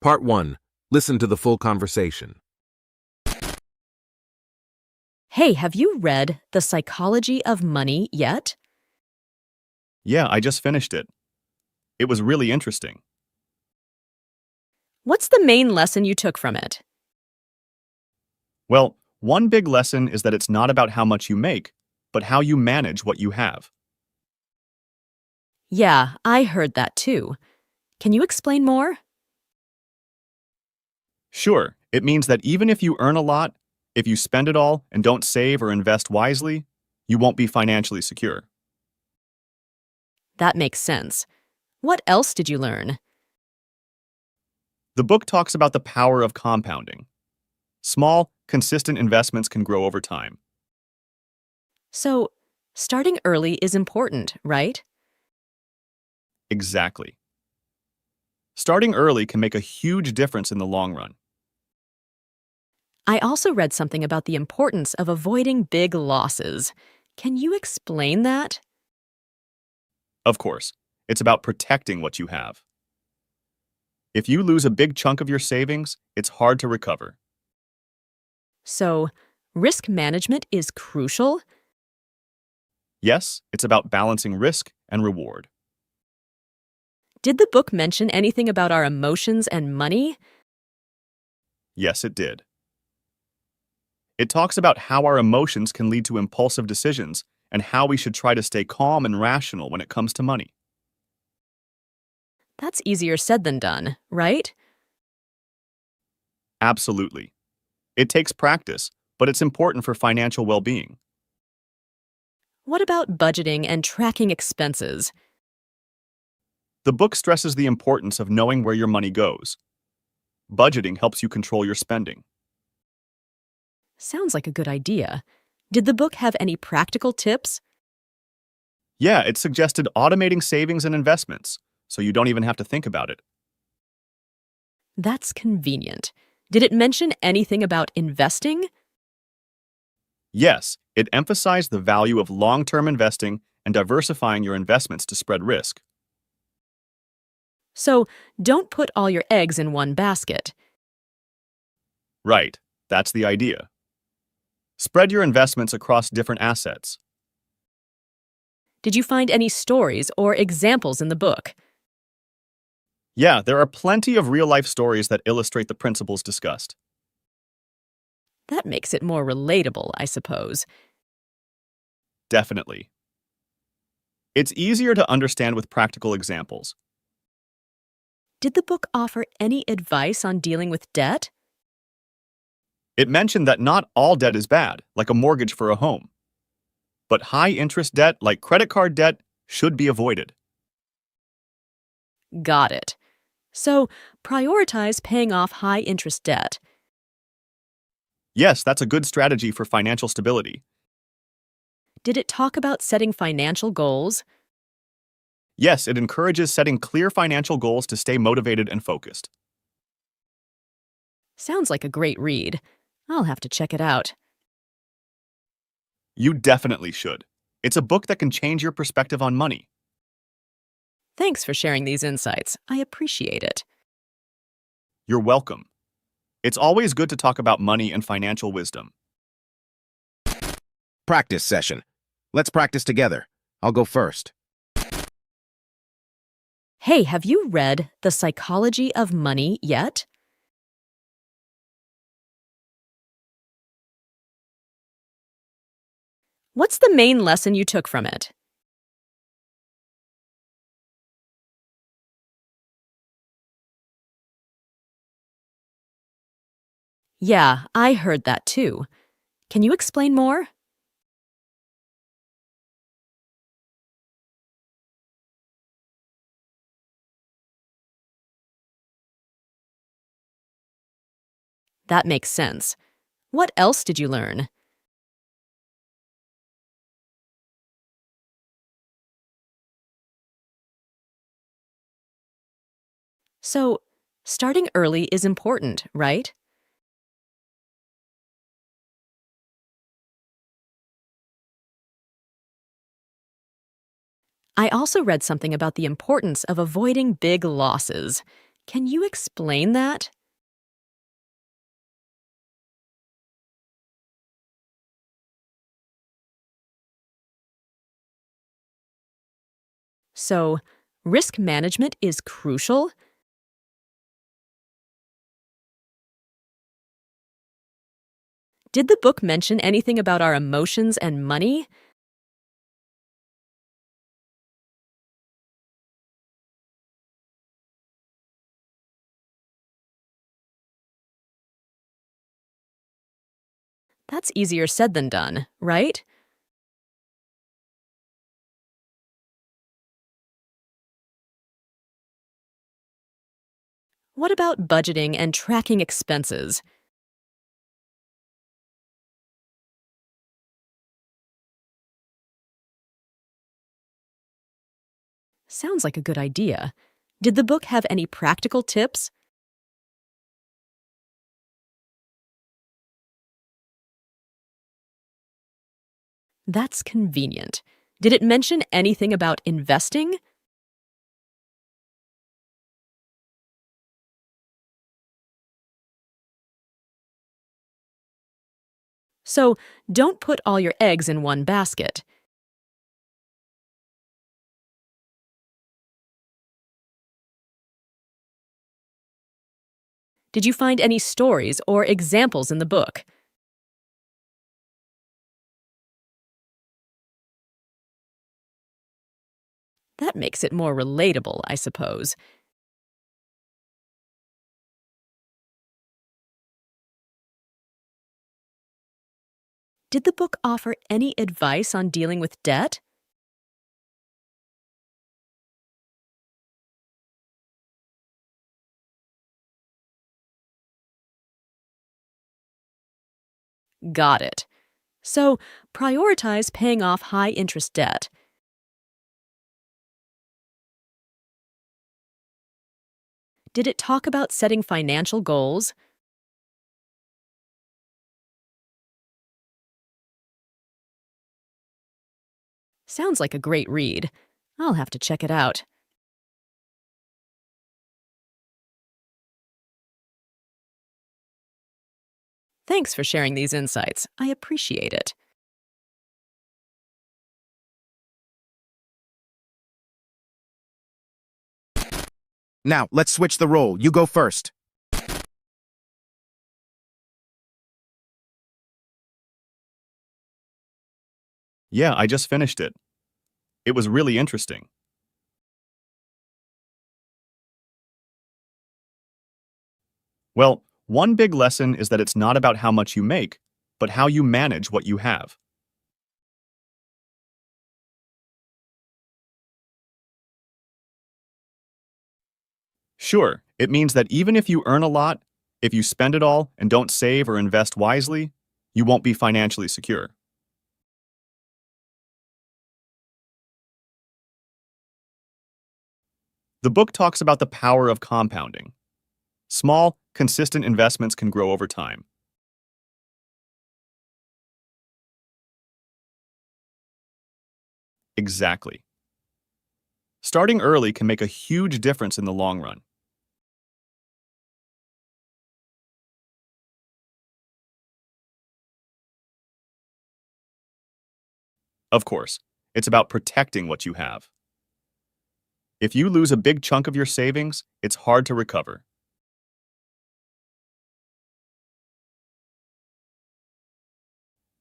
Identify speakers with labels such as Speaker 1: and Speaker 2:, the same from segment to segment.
Speaker 1: Part 1. Listen to the full conversation.
Speaker 2: Hey, have you read The Psychology of Money yet?
Speaker 3: Yeah, I just finished it. It was really interesting.
Speaker 2: What's the main lesson you took from it?
Speaker 3: Well, one big lesson is that it's not about how much you make, but how you manage what you have.
Speaker 2: Yeah, I heard that too. Can you explain more?
Speaker 3: Sure, it means that even if you earn a lot, if you spend it all and don't save or invest wisely, you won't be financially secure.
Speaker 2: That makes sense. What else did you learn?
Speaker 3: The book talks about the power of compounding. Small, consistent investments can grow over time.
Speaker 2: So, starting early is important, right?
Speaker 3: Exactly. Starting early can make a huge difference in the long run.
Speaker 2: I also read something about the importance of avoiding big losses. Can you explain that?
Speaker 3: Of course, it's about protecting what you have. If you lose a big chunk of your savings, it's hard to recover.
Speaker 2: So, risk management is crucial?
Speaker 3: Yes, it's about balancing risk and reward.
Speaker 2: Did the book mention anything about our emotions and money?
Speaker 3: Yes, it did. It talks about how our emotions can lead to impulsive decisions and how we should try to stay calm and rational when it comes to money.
Speaker 2: That's easier said than done, right?
Speaker 3: Absolutely. It takes practice, but it's important for financial well-being.
Speaker 2: What about budgeting and tracking expenses?
Speaker 3: The book stresses the importance of knowing where your money goes. Budgeting helps you control your spending.
Speaker 2: Sounds like a good idea. Did the book have any practical tips?
Speaker 3: Yeah, it suggested automating savings and investments, so you don't even have to think about it.
Speaker 2: That's convenient. Did it mention anything about investing?
Speaker 3: Yes, it emphasized the value of long-term investing and diversifying your investments to spread risk.
Speaker 2: So, don't put all your eggs in one basket.
Speaker 3: Right, that's the idea. Spread your investments across different assets.
Speaker 2: Did you find any stories or examples in the book?
Speaker 3: Yeah, there are plenty of real-life stories that illustrate the principles discussed.
Speaker 2: That makes it more relatable, I suppose.
Speaker 3: Definitely. It's easier to understand with practical examples.
Speaker 2: Did the book offer any advice on dealing with debt?
Speaker 3: It mentioned that not all debt is bad, like a mortgage for a home. But high-interest debt, like credit card debt, should be avoided.
Speaker 2: Got it. So, prioritize paying off high interest debt.
Speaker 3: Yes, that's a good strategy for financial stability.
Speaker 2: Did it talk about setting financial goals?
Speaker 3: Yes, it encourages setting clear financial goals to stay motivated and focused.
Speaker 2: Sounds like a great read. I'll have to check it out.
Speaker 3: You definitely should. It's a book that can change your perspective on money.
Speaker 2: Thanks for sharing these insights. I appreciate it.
Speaker 3: You're welcome. It's always good to talk about money and financial wisdom.
Speaker 1: Practice session. Let's practice together. I'll go first.
Speaker 2: Hey, have you read The Psychology of Money yet? What's the main lesson you took from it? Yeah, I heard that too. Can you explain more? That makes sense. What else did you learn? So, starting early is important, right? I also read something about the importance of avoiding big losses. Can you explain that? So, risk management is crucial? Did the book mention anything about our emotions and money? That's easier said than done, right? What about budgeting and tracking expenses? Sounds like a good idea. Did the book have any practical tips? That's convenient. Did it mention anything about investing? So, don't put all your eggs in one basket. Did you find any stories or examples in the book? That makes it more relatable, I suppose. Did the book offer any advice on dealing with debt? Got it. So, prioritize paying off high interest debt. Did it talk about setting financial goals? Sounds like a great read. I'll have to check it out. Thanks for sharing these insights. I appreciate it.
Speaker 1: Now, let's switch the role. You go first.
Speaker 3: Yeah, I just finished it. It was really interesting. Well, one big lesson is that it's not about how much you make, but how you manage what you have. Sure, it means that even if you earn a lot, if you spend it all and don't save or invest wisely, you won't be financially secure. The book talks about the power of compounding. Small, consistent investments can grow over time. Exactly. Starting early can make a huge difference in the long run. Of course, it's about protecting what you have. If you lose a big chunk of your savings, it's hard to recover.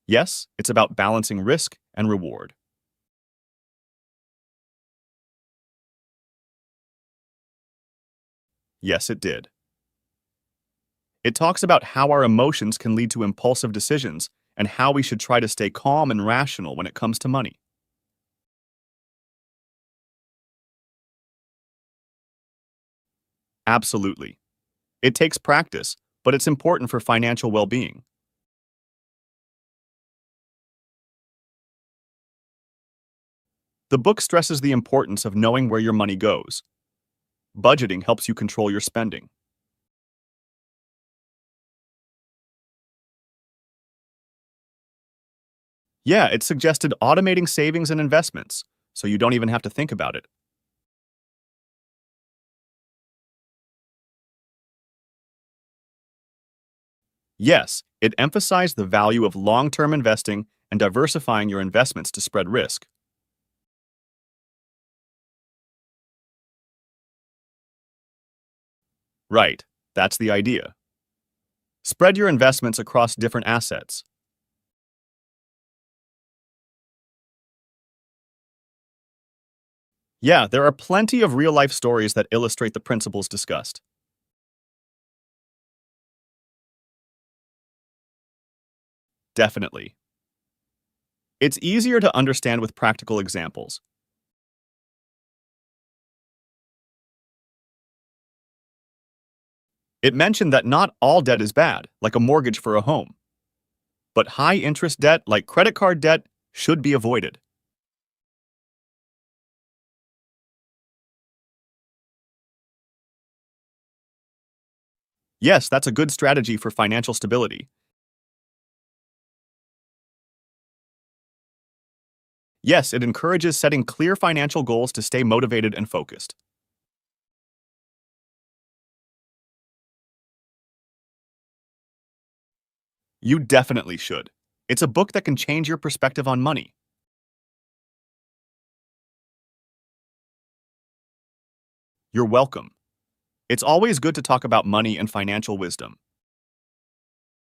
Speaker 3: Yes, it's about balancing risk and reward. Yes, it did. It talks about how our emotions can lead to impulsive decisions and how we should try to stay calm and rational when it comes to money. Absolutely. It takes practice, but it's important for financial well-being. The book stresses the importance of knowing where your money goes. Budgeting helps you control your spending. Yeah, it suggested automating savings and investments, so you don't even have to think about it. Yes, it emphasized the value of long-term investing and diversifying your investments to spread risk. Right, that's the idea. Spread your investments across different assets. Yeah, there are plenty of real-life stories that illustrate the principles discussed. Definitely. It's easier to understand with practical examples. It mentioned that not all debt is bad, like a mortgage for a home, but high-interest debt, like credit card debt, should be avoided. Yes, that's a good strategy for financial stability. Yes, it encourages setting clear financial goals to stay motivated and focused. You definitely should. It's a book that can change your perspective on money. You're welcome. It's always good to talk about money and financial wisdom.